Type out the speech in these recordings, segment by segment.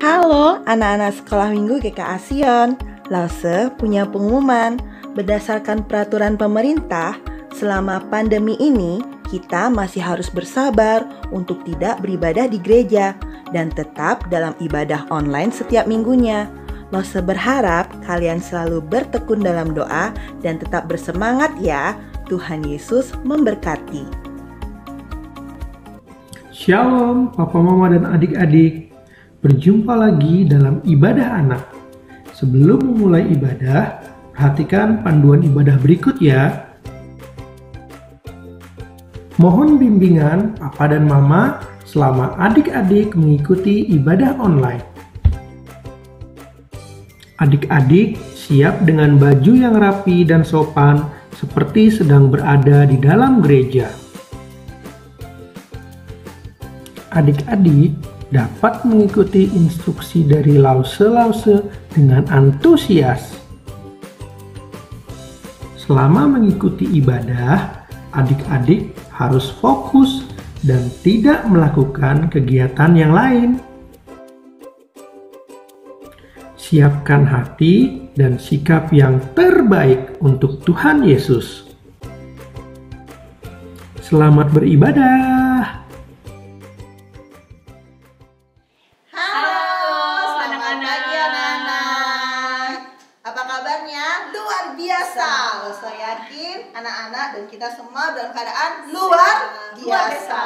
Halo anak-anak sekolah minggu GKA Sion. Lause punya pengumuman. Berdasarkan peraturan pemerintah, selama pandemi ini kita masih harus bersabar untuk tidak beribadah di gereja dan tetap dalam ibadah online setiap minggunya. Lause berharap kalian selalu bertekun dalam doa dan tetap bersemangat ya. Tuhan Yesus memberkati. Shalom Papa Mama dan adik-adik. Berjumpa lagi dalam ibadah anak. Sebelum memulai ibadah, perhatikan panduan ibadah berikut ya. Mohon bimbingan Papa dan Mama selama adik-adik mengikuti ibadah online. Adik-adik siap dengan baju yang rapi dan sopan seperti sedang berada di dalam gereja. Adik-adik dapat mengikuti instruksi dari lause-lause dengan antusias. Selama mengikuti ibadah, adik-adik harus fokus dan tidak melakukan kegiatan yang lain. Siapkan hati dan sikap yang terbaik untuk Tuhan Yesus. Selamat beribadah. Saya yakin anak-anak dan kita semua dalam keadaan luar biasa.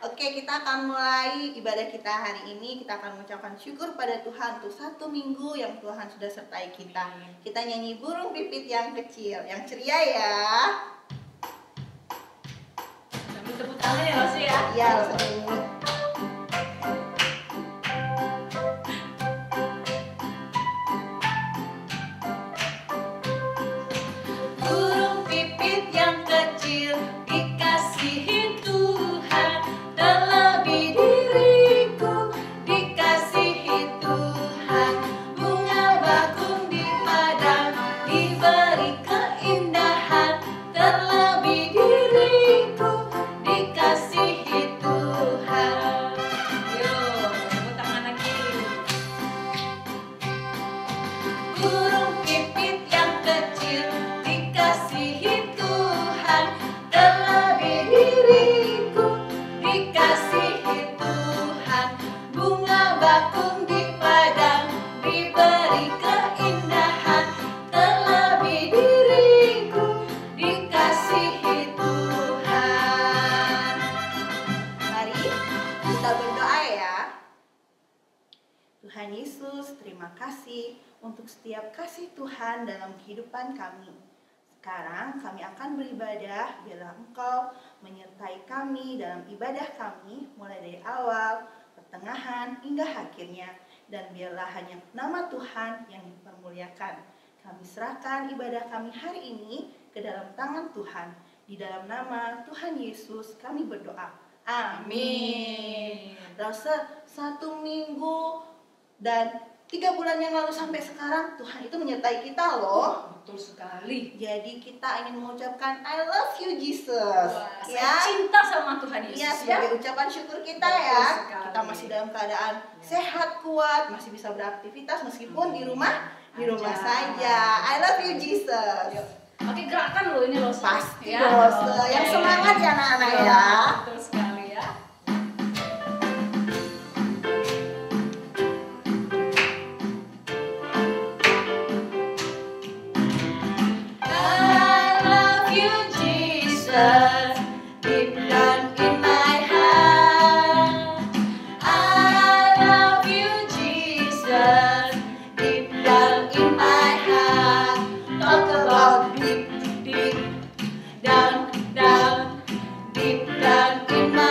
Oke, kita akan mulai ibadah kita hari ini. Kita akan mengucapkan syukur pada Tuhan untuk satu minggu yang Tuhan sudah sertai kita. Kita nyanyi burung pipit yang kecil, yang ceria ya. Sambil tepuk tangan ya Rosi ya. Iya, ini. Tuhan Yesus, terima kasih untuk setiap kasih Tuhan dalam kehidupan kami. Sekarang kami akan beribadah, biarlah Engkau menyertai kami dalam ibadah kami, mulai dari awal, pertengahan, hingga akhirnya. Dan biarlah hanya nama Tuhan yang dipermuliakan. Kami serahkan ibadah kami hari ini ke dalam tangan Tuhan. Di dalam nama Tuhan Yesus kami berdoa. Amin. Rasa satu minggu dan 3 bulan yang lalu sampai sekarang Tuhan itu menyertai kita loh. Betul sekali. Jadi kita ingin mengucapkan I love you Jesus. Wah, ya, saya cinta sama Tuhan Yesus ya. Sebagai ucapan syukur kita ya. Sekali. Kita masih dalam keadaan sehat, kuat, masih bisa beraktivitas meskipun di rumah saja. I love you Jesus. Yuk. Oke, gerakan loh ini loh. Pasti ya. loh. Yang semangat ya anak-anak ya. Betul sekali ya. Deep down in my heart, I love you, Jesus. Deep down in my heart, talk about deep, deep down, deep down in my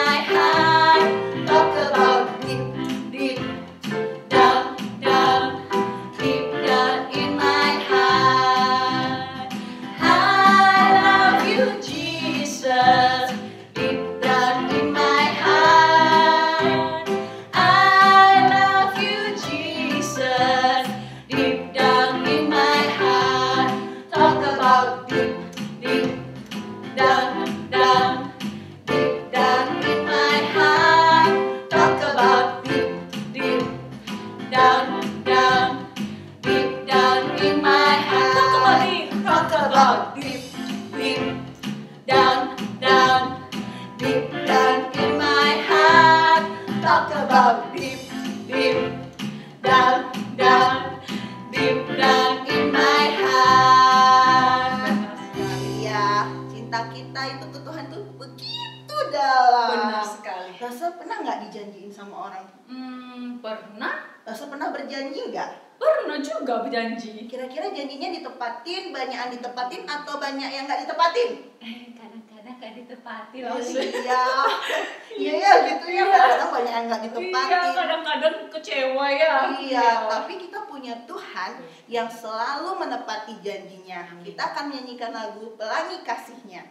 down, down, deep down in my heart. Talk about deep, deep down, down, deep down in my heart. Talk about deep, deep down, down, deep down in my heart. Iya, cinta kita itu ke Tuhan tuh begitu dalam. Benar sekali. Rasa pernah nggak dijanjiin sama orang? Pernah? Rasa pernah berjanji nggak? Pernah juga berjanji. Kira-kira janjinya ditepatin, banyakan ditepatin atau banyak yang nggak ditepatin? Kadang-kadang gak ditepati Oh, loh. iya, iya ya gitu ya. Kadang banyak yang nggak Iya, ditepatin. kadang-kadang kecewa ya. Iya, tapi kita punya Tuhan yang selalu menepati janjinya. Kita akan menyanyikan lagu Pelangi Kasih-Nya.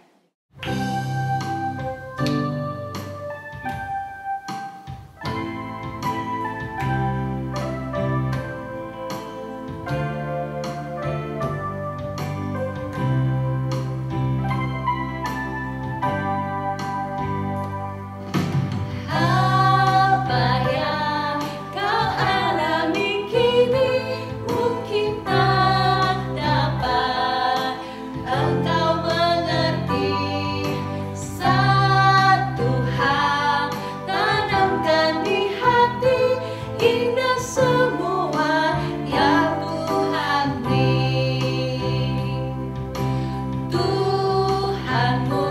Apa yang kau alami kini mungkin tak dapat engkau mengerti. Satu hal tanamkan di hati, indah semua yang Tuhan beri. Tuhanmu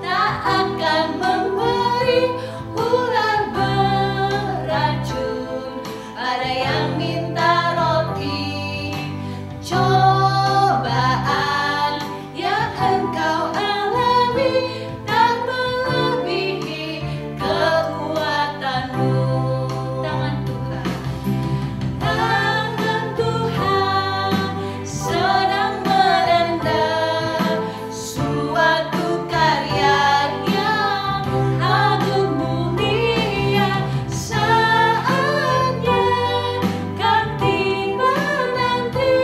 tak akan memberi ular beracun pada yang minta roti. Cobaan yang engkau alami tak melebihi kekuatanmu. Tangan Tuhan sedang merendam suatu karya yang agung mulia. Saatnya kan tiba nanti,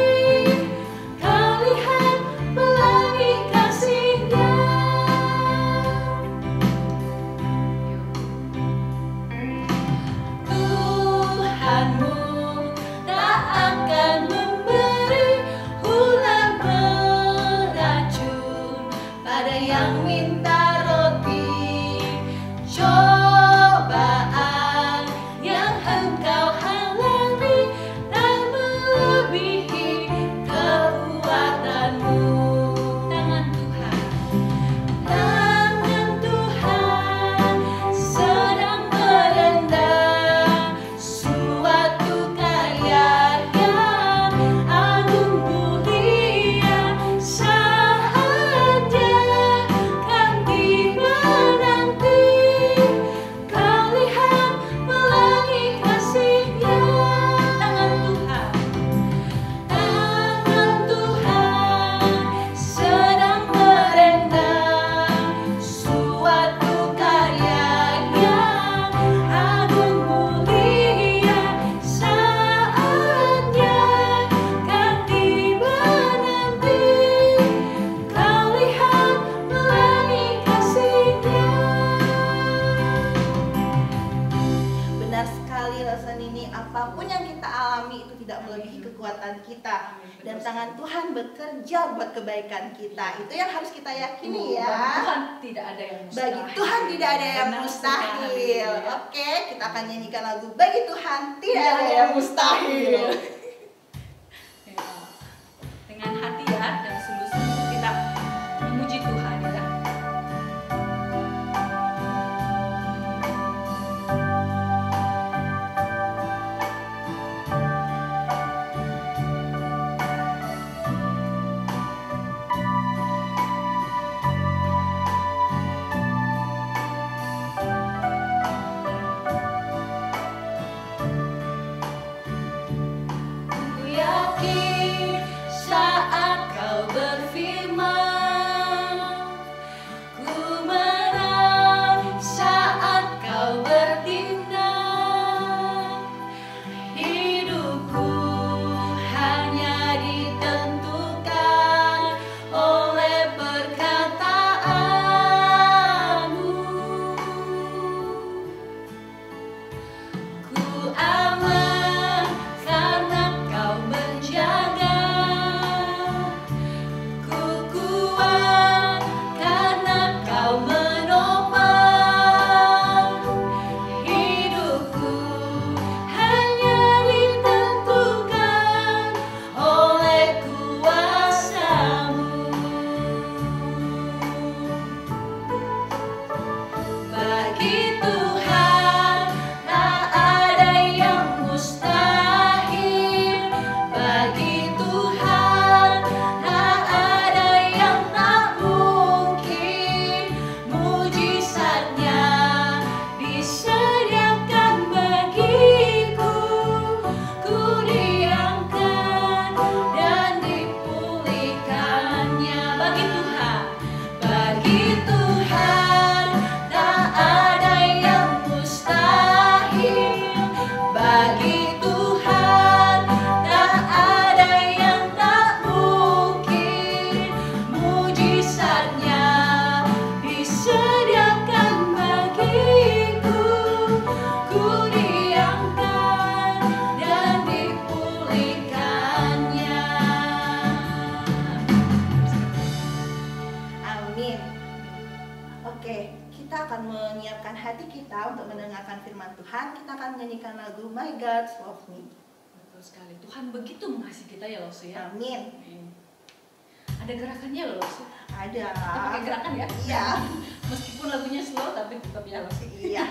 kau lihat pelangi kasih-Nya. Tuhanmu tak akan memberi ular beracun pada yang minta roti. Cobaan yang engkau alami tak melebihi kekuatanmu. Tangan Tuhan sedang merendam suatu karya yang agung mulia. Saatnya kan tiba nanti, kau lihat pelangi kasih-Nya. Tangan Tuhan sedang merendam suatu karya yang agung mulia. Saatnya kan tiba nanti, kau lihat pelangi kasih-Nya. Benar sekali Rasa Nini, apapun yang kita alami itu tidak melebihi kekuatan kita. Dan tangan Tuhan bekerja buat kebaikan kita. Itu yang harus kita yakini ya. Tuhan tidak ada yang mustahil. Bagi Tuhan tidak ada yang Benar mustahil. sekali. Oke, kita akan nyanyikan lagu Bagi Tuhan tidak ada yang mustahil. Ya. Dengan hati ya dan sungguh-sungguh kita memuji Tuhan ya. bagi Tuhan tak ada yang tak mungkin. Mujizatnya disediakan bagiku, ku diangkat dan dipulihkannya. Amin. Oke, kita akan menyiapkan hati kita untuk mendengarkan firman Tuhan. Kita akan menyanyikan lagu My God Loves Me. Betul sekali. Tuhan begitu mengasihi kita ya Losu ya. Amin. Ada gerakannya loh Losu. Ada. Kita pakai gerakan ya. Iya. Meskipun lagunya slow tapi tetap ya Losu. Iya.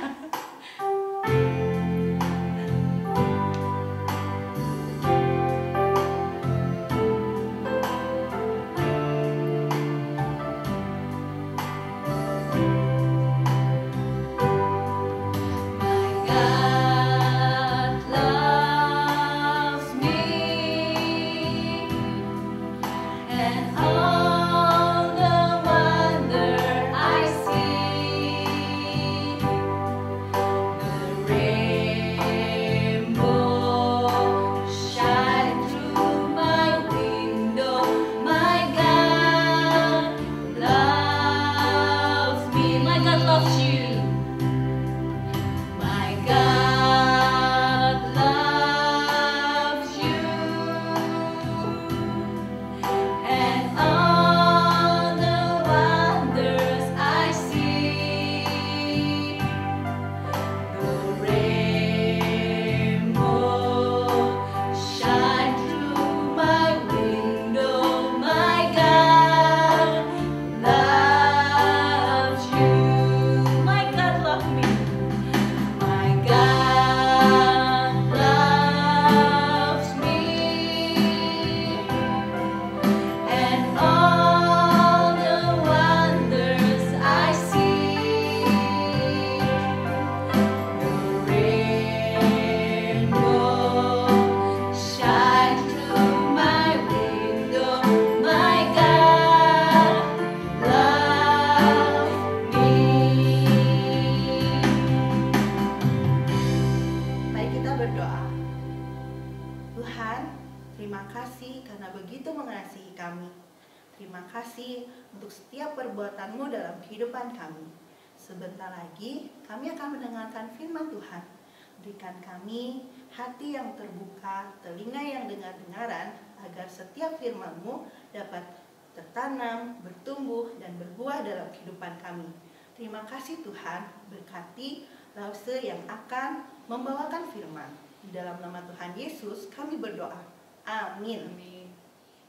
My God loves me, and all the wonder I see, the rainbow shine through my window. My God loves me. My God loves you. My God loves you, and all the wonders I see, the rainbow shine through my window. My God loves you. My God loves me. My God loves me, and all the wonders I see, the rainbow shine through my window. My God loves me. Mari kita berdoa. Tuhan, terima kasih karena begitu mengasihi kami. Terima kasih untuk setiap perbuatan-Mu dalam kehidupan kami. Sebentar lagi kami akan mendengarkan firman Tuhan. Berikan kami hati yang terbuka, telinga yang dengar-dengaran, agar setiap firman-Mu dapat tertanam, bertumbuh, dan berbuah dalam kehidupan kami. Terima kasih Tuhan, berkati Lause yang akan membawakan firman. Di dalam nama Tuhan Yesus kami berdoa. Amin. Amin.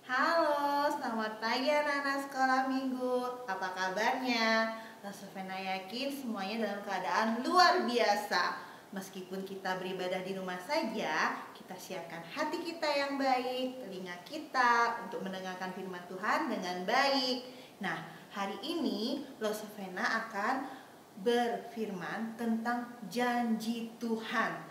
Halo, selamat pagi anak-anak sekolah minggu. Apa kabarnya? Lasovena yakin semuanya dalam keadaan luar biasa. Meskipun kita beribadah di rumah saja, kita siapkan hati kita yang baik, telinga kita untuk mendengarkan firman Tuhan dengan baik. Nah, hari ini Lasovena akan berfirman tentang janji Tuhan.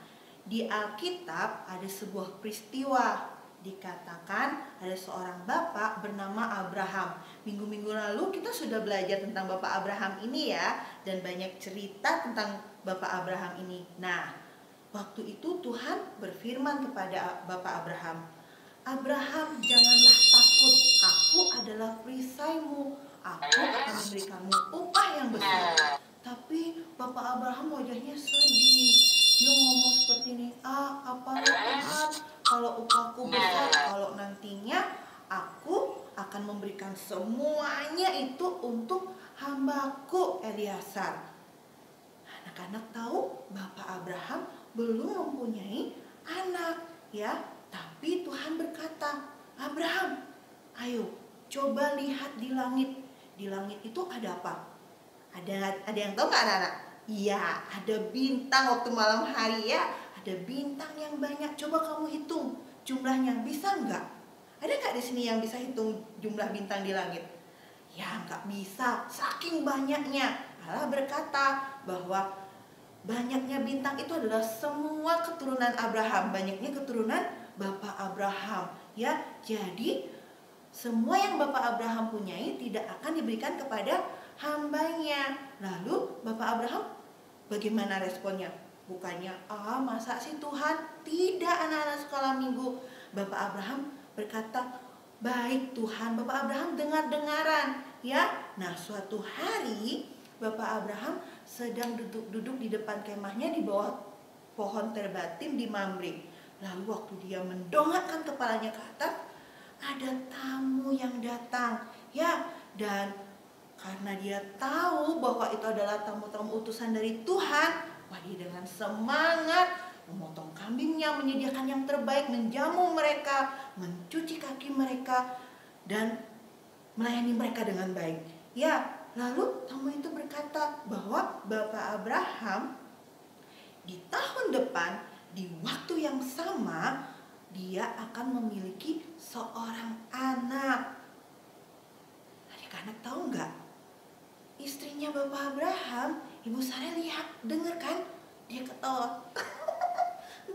Di Alkitab ada sebuah peristiwa. Dikatakan ada seorang bapak bernama Abraham. Minggu-minggu lalu kita sudah belajar tentang bapak Abraham ini ya, dan banyak cerita tentang bapak Abraham ini. Nah, waktu itu Tuhan berfirman kepada bapak Abraham, Abraham, janganlah takut, aku adalah perisaimu, aku akan memberikanmu upah yang besar. Tapi bapak Abraham wajahnya sedih. Dia ngomong seperti ini, apa Tuhan, kalau upahku besar, kalau nantinya aku akan memberikan semuanya itu untuk hambaku Eliasar. Anak-anak tahu bapak Abraham belum mempunyai anak ya, tapi Tuhan berkata, Abraham, ayo coba lihat di langit. Di langit itu ada apa? Ada yang tahu nggak anak-anak? Iya, ada bintang waktu malam hari ya. Ada bintang yang banyak. Coba kamu hitung jumlahnya, bisa nggak? Ada nggak di sini yang bisa hitung jumlah bintang di langit? Ya nggak bisa, saking banyaknya. Allah berkata bahwa banyaknya bintang itu adalah semua keturunan Abraham. Banyaknya keturunan Bapak Abraham. Ya, jadi semua yang Bapak Abraham punyai tidak akan diberikan kepada hambanya. Lalu Bapak Abraham bagaimana responnya? Bukannya, masa sih Tuhan? Tidak, anak-anak sekolah minggu. Bapak Abraham berkata, baik Tuhan. Bapak Abraham dengar-dengaran, ya. Nah, suatu hari Bapak Abraham sedang duduk-duduk di depan kemahnya di bawah pohon terbatim di Mamre. Lalu waktu dia mendongakkan kepalanya ke atas, ada tamu yang datang, ya. Dan karena dia tahu bahwa itu adalah tamu-tamu utusan dari Tuhan, dia dengan semangat memotong kambingnya, menyediakan yang terbaik, menjamu mereka, mencuci kaki mereka, dan melayani mereka dengan baik. Ya, lalu tamu itu berkata bahwa Bapak Abraham di tahun depan, di waktu yang sama, dia akan memiliki seorang anak. Anak-anak tahu nggak? Istrinya Bapak Abraham, Ibu Sarah, lihat, dengar kan? Dia ketawa.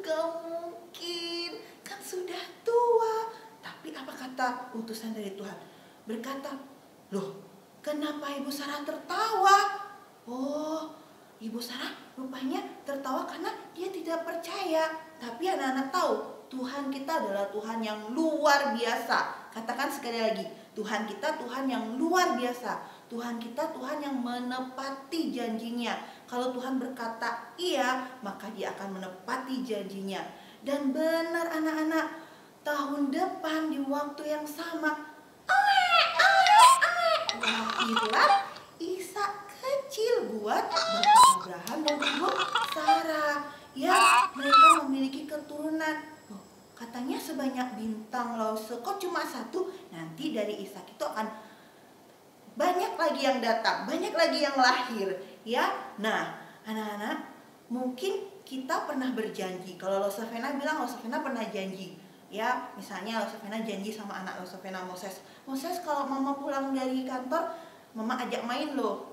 Gak mungkin, kan sudah tua. Tapi apa kata utusan dari Tuhan? Berkata, loh, kenapa Ibu Sarah tertawa? Oh, Ibu Sarah rupanya tertawa karena dia tidak percaya. Tapi anak-anak tahu, Tuhan kita adalah Tuhan yang luar biasa. Katakan sekali lagi, Tuhan kita Tuhan yang luar biasa. Tuhan kita Tuhan yang menepati janjinya. Kalau Tuhan berkata iya, maka dia akan menepati janjinya. Dan benar anak-anak, tahun depan di waktu yang sama, lahirlah Ishak kecil buat Bapak Abraham dan Ibu Sarah. Ya, mereka memiliki keturunan. Katanya sebanyak bintang Lause, kok cuma satu? Nanti dari Ishak itu akan banyak lagi yang datang, banyak lagi yang lahir, ya. Nah, anak-anak, mungkin kita pernah berjanji. Kalau Losavena bilang, Losavena pernah janji, ya. Misalnya Losavena janji sama anak Losavena, Moses, kalau mama pulang dari kantor, mama ajak main loh.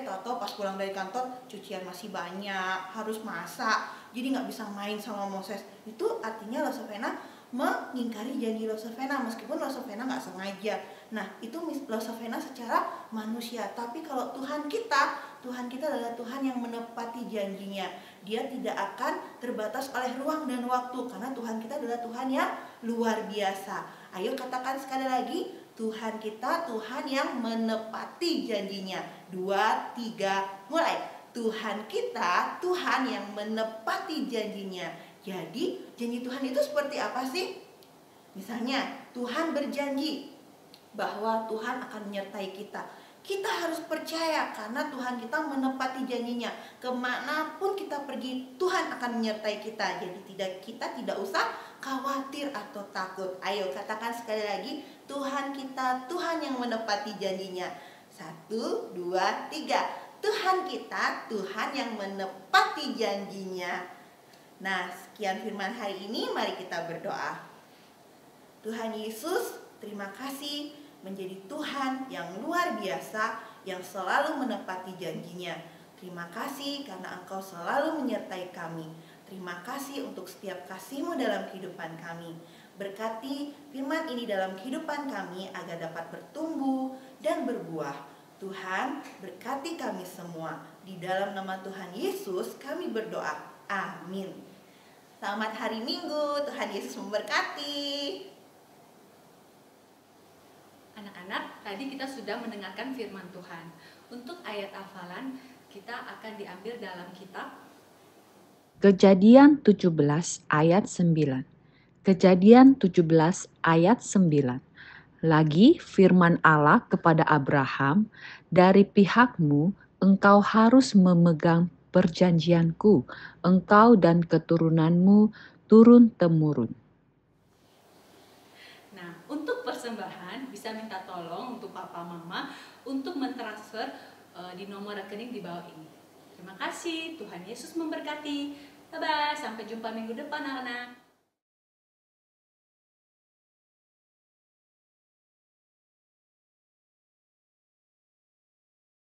Tahu-tahu pas pulang dari kantor, cucian masih banyak, harus masak, jadi nggak bisa main sama Moses. Itu artinya Losavena mengingkari janji Losavena, meskipun Losavena nggak sengaja. Nah, itu Losavena secara manusia. Tapi kalau Tuhan kita adalah Tuhan yang menepati janjinya. Dia tidak akan terbatas oleh ruang dan waktu, karena Tuhan kita adalah Tuhan yang luar biasa. Ayo katakan sekali lagi, Tuhan kita Tuhan yang menepati janjinya. 2, 3, mulai. Tuhan kita Tuhan yang menepati janjinya. Jadi janji Tuhan itu seperti apa sih? Misalnya Tuhan berjanji bahwa Tuhan akan menyertai kita. Kita harus percaya karena Tuhan kita menepati janjinya. Kemanapun kita pergi, Tuhan akan menyertai kita. Jadi kita tidak usah khawatir atau takut. Ayo katakan sekali lagi, Tuhan kita Tuhan yang menepati janjinya. 1, 2, 3. Tuhan kita Tuhan yang menepati janjinya. Nah, sekian firman hari ini, mari kita berdoa. Tuhan Yesus, terima kasih menjadi Tuhan yang luar biasa, yang selalu menepati janjinya. Terima kasih karena Engkau selalu menyertai kami. Terima kasih untuk setiap kasih-Mu dalam kehidupan kami. Berkati firman ini dalam kehidupan kami agar dapat bertumbuh dan berbuah. Tuhan, berkati kami semua. Di dalam nama Tuhan Yesus kami berdoa. Amin. Selamat hari Minggu, Tuhan Yesus memberkati. Anak-anak, tadi kita sudah mendengarkan firman Tuhan. Untuk ayat hafalan, kita akan diambil dalam kitab Kejadian 17 ayat 9. Kejadian 17 ayat 9. Lagi firman Allah kepada Abraham, dari pihakmu engkau harus memegang perjanjianku, engkau dan keturunanmu turun-temurun. Nah, untuk persembahan bisa minta tolong untuk papa mama untuk mentransfer di nomor rekening di bawah ini. Terima kasih, Tuhan Yesus memberkati. Bye-bye, sampai jumpa minggu depan anak-anak.